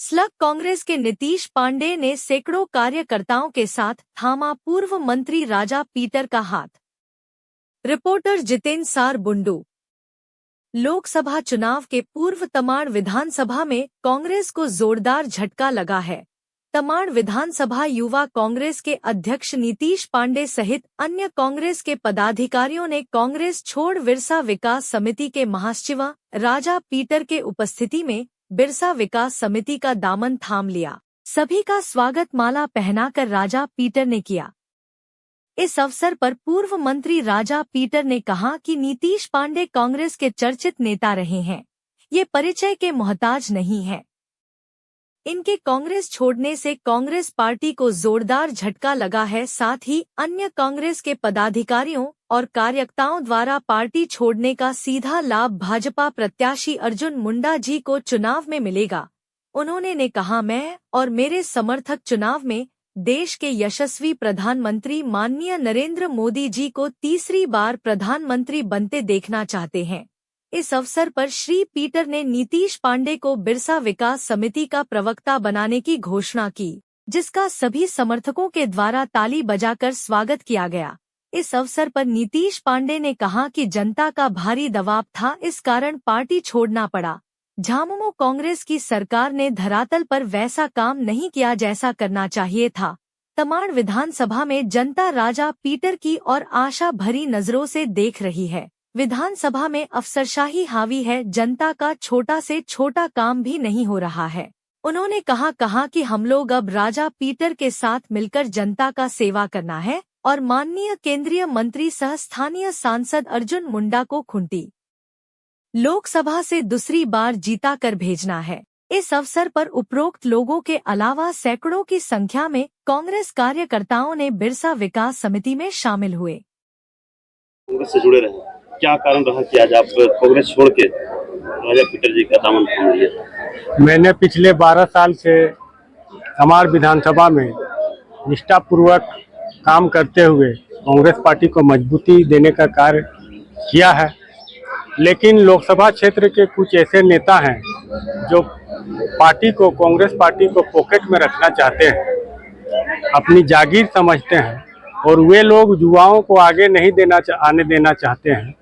Slug Congress के नीतीश पांडे ने सैकड़ों कार्यकर्ताओं के साथ थामा पूर्व मंत्री राजा पीटर का हाथ। रिपोर्टर जितेंद्र सार बुंडू। लोकसभा चुनाव के पूर्व तमाड़ विधानसभा में कांग्रेस को जोरदार झटका लगा है। तमाड़ विधानसभा युवा कांग्रेस के अध्यक्ष नीतीश पांडे सहित अन्य कांग्रेस के पदाधिकारियों ने कांग्रेस छोड़ बिरसा विकास समिति के महासचिव राजा पीटर के उपस्थिति में बिरसा विकास समिति का दामन थाम लिया। सभी का स्वागत माला पहनाकर राजा पीटर ने किया। इस अवसर पर पूर्व मंत्री राजा पीटर ने कहा कि नीतीश पांडे कांग्रेस के चर्चित नेता रहे हैं, ये परिचय के मोहताज नहीं है। इनके कांग्रेस छोड़ने से कांग्रेस पार्टी को जोरदार झटका लगा है। साथ ही अन्य कांग्रेस के पदाधिकारियों और कार्यकर्ताओं द्वारा पार्टी छोड़ने का सीधा लाभ भाजपा प्रत्याशी अर्जुन मुंडा जी को चुनाव में मिलेगा। उन्होंने कहा, मैं और मेरे समर्थक चुनाव में देश के यशस्वी प्रधानमंत्री माननीय नरेंद्र मोदी जी को तीसरी बार प्रधानमंत्री बनते देखना चाहते हैं। इस अवसर पर श्री पीटर ने नीतीश पांडे को बिरसा विकास समिति का प्रवक्ता बनाने की घोषणा की, जिसका सभी समर्थकों के द्वारा ताली बजाकर स्वागत किया गया। इस अवसर पर नीतीश पांडे ने कहा कि जनता का भारी दबाव था, इस कारण पार्टी छोड़ना पड़ा। झामुमो कांग्रेस की सरकार ने धरातल पर वैसा काम नहीं किया जैसा करना चाहिए था। तमाड़ विधानसभा में जनता राजा पीटर की और आशा भरी नजरों से देख रही है। विधानसभा में अफसरशाही हावी है, जनता का छोटा से छोटा काम भी नहीं हो रहा है। उन्होंने कहा कि हम लोग अब राजा पीटर के साथ मिलकर जनता का सेवा करना है और माननीय केंद्रीय मंत्री सह स्थानीय सांसद अर्जुन मुंडा को खुंटी लोकसभा से दूसरी बार जीता कर भेजना है। इस अवसर पर उपरोक्त लोगों के अलावा सैकड़ों की संख्या में कांग्रेस कार्यकर्ताओं ने बिरसा विकास समिति में शामिल हुए। कांग्रेस से जुड़े रहे, क्या कारण रहा कि आज आप कांग्रेस छोड़ के राजा पीटर जी का दामन थाम लिया? मैंने पिछले 12 साल से तमाड़ विधानसभा में निष्ठापूर्वक काम करते हुए कांग्रेस पार्टी को मजबूती देने का कार्य किया है, लेकिन लोकसभा क्षेत्र के कुछ ऐसे नेता हैं जो पार्टी को, कांग्रेस पार्टी को पॉकेट में रखना चाहते हैं, अपनी जागीर समझते हैं और वे लोग युवाओं को आगे नहीं आने देना चाहते हैं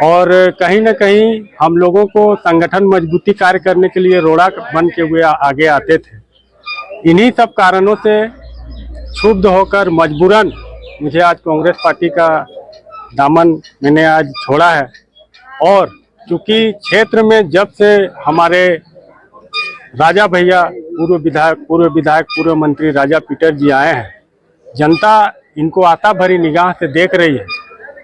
और कहीं न कहीं हम लोगों को संगठन मजबूती कार्य करने के लिए रोड़ा बन के हुए आगे आते थे। इन्हीं सब कारणों से क्षुब्ध होकर मजबूरन मुझे आज कांग्रेस पार्टी का दामन मैंने आज छोड़ा है। और चूँकि क्षेत्र में जब से हमारे राजा भैया पूर्व विधायक पूर्व मंत्री राजा पीटर जी आए हैं, जनता इनको आशा भरी निगाह से देख रही है।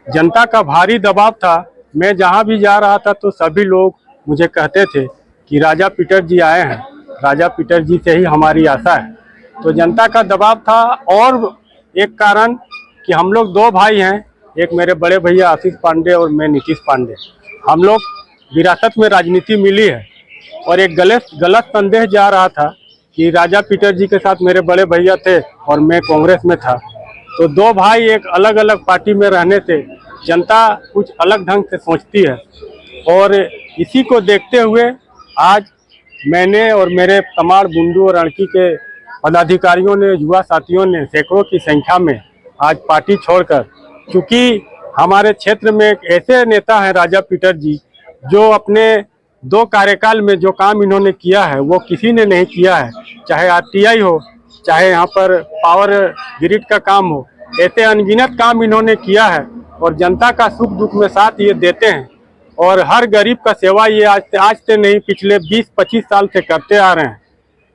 जनता का भारी दबाव था। मैं जहां भी जा रहा था तो सभी लोग मुझे कहते थे कि राजा पीटर जी आए हैं, राजा पीटर जी से ही हमारी आशा है। तो जनता का दबाव था और एक कारण कि हम लोग 2 भाई हैं, एक मेरे बड़े भैया आशीष पांडे और मैं नीतीश पांडे। हम लोग विरासत में राजनीति मिली है और एक गलत संदेश जा रहा था कि राजा पीटर जी के साथ मेरे बड़े भैया थे और मैं कांग्रेस में था। तो 2 भाई एक अलग अलग पार्टी में रहने से जनता कुछ अलग ढंग से सोचती है और इसी को देखते हुए आज मैंने और मेरे तमाड़ बुंडू और अड़की के पदाधिकारियों ने, युवा साथियों ने सैकड़ों की संख्या में आज पार्टी छोड़कर, क्योंकि हमारे क्षेत्र में एक ऐसे नेता हैं राजा पीटर जी जो अपने 2 कार्यकाल में जो काम इन्होंने किया है वो किसी ने नहीं किया है। चाहे आरटीआई हो, चाहे यहाँ पर पावर ग्रिड का काम हो, ऐसे अनगिनत काम इन्होंने किया है और जनता का सुख दुख में साथ ये देते हैं और हर गरीब का सेवा ये आज से नहीं पिछले 20-25 साल से करते आ रहे हैं।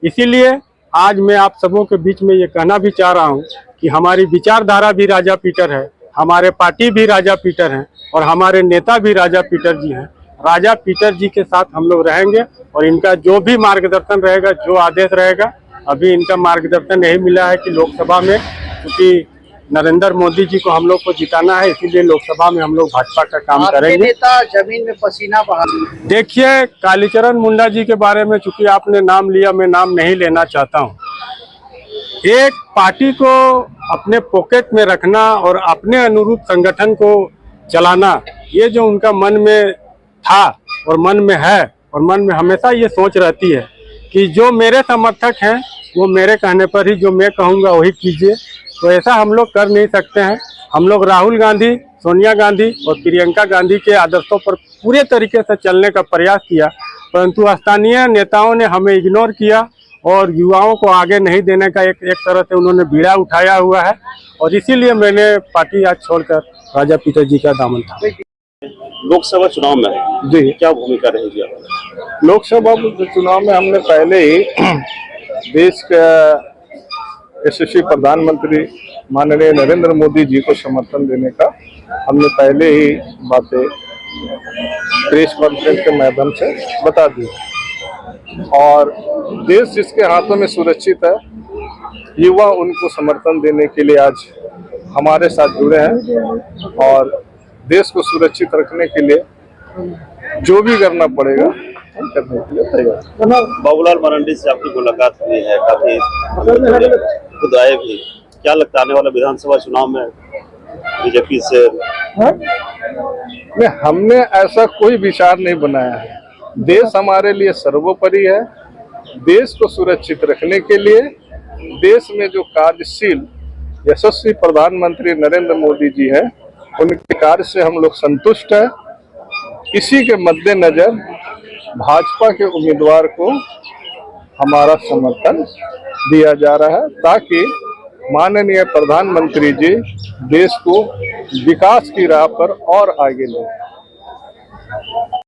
इसीलिए आज मैं आप सबों के बीच में ये कहना भी चाह रहा हूँ कि हमारी विचारधारा भी राजा पीटर है, हमारे पार्टी भी राजा पीटर हैं और हमारे नेता भी राजा पीटर जी हैं। राजा पीटर जी के साथ हम लोग रहेंगे और इनका जो भी मार्गदर्शन रहेगा, जो आदेश रहेगा, अभी इनका मार्गदर्शन यही मिला है कि लोकसभा में, क्योंकि नरेंद्र मोदी जी को हम लोग को जिताना है, इसीलिए लोकसभा में हम लोग भाजपा का काम करेंगे। नेता जमीन में पसीना बहा। देखिए, कालीचरण मुंडा जी के बारे में चूंकि आपने नाम लिया, मैं नाम नहीं लेना चाहता हूँ। एक पार्टी को अपने पॉकेट में रखना और अपने अनुरूप संगठन को चलाना, ये जो उनका मन में था और मन में है और मन में हमेशा ये सोच रहती है कि जो मेरे समर्थक हैं वो मेरे कहने पर ही जो मैं कहूँगा वही कीजिए। तो ऐसा हम लोग कर नहीं सकते हैं। हम लोग राहुल गांधी, सोनिया गांधी और प्रियंका गांधी के आदर्शों पर पूरे तरीके से चलने का प्रयास किया, परंतु स्थानीय नेताओं ने हमें इग्नोर किया और युवाओं को आगे नहीं देने का एक तरह से उन्होंने बीड़ा उठाया हुआ है। और इसीलिए मैंने पार्टी आज छोड़कर राजा पीटर जी का दामन थामा। लोकसभा चुनाव में जी, क्या भूमिका रहेगी आपकी? लोकसभा चुनाव में हमने पहले ही देश का यशस्वी प्रधानमंत्री माननीय नरेंद्र मोदी जी को समर्थन देने का हमने पहले ही बातें प्रेस कॉन्फ्रेंस के माध्यम से बता दी। और देश जिसके हाथों में सुरक्षित है, युवा उनको समर्थन देने के लिए आज हमारे साथ जुड़े हैं और देश को सुरक्षित रखने के लिए जो भी करना पड़ेगा हम करने के लिए तैयार। बाबूलाल मरांडी से आपकी मुलाकात हुई है, काफी खुद आए भी। क्या लगता है आने वाला विधानसभा चुनाव में बीजेपी से? नहीं, हमने ऐसा कोई विचार नहीं बनाया है। देश हमारे लिए सर्वोपरि है। देश को सुरक्षित रखने के लिए देश में जो कार्यशील यशस्वी प्रधानमंत्री नरेंद्र मोदी जी हैं, उनके कार्य से हम लोग संतुष्ट हैं। इसी के मद्देनजर भाजपा के उम्मीदवार को हमारा समर्थन दिया जा रहा है, ताकि माननीय प्रधानमंत्री जी देश को विकास की राह पर और आगे ले।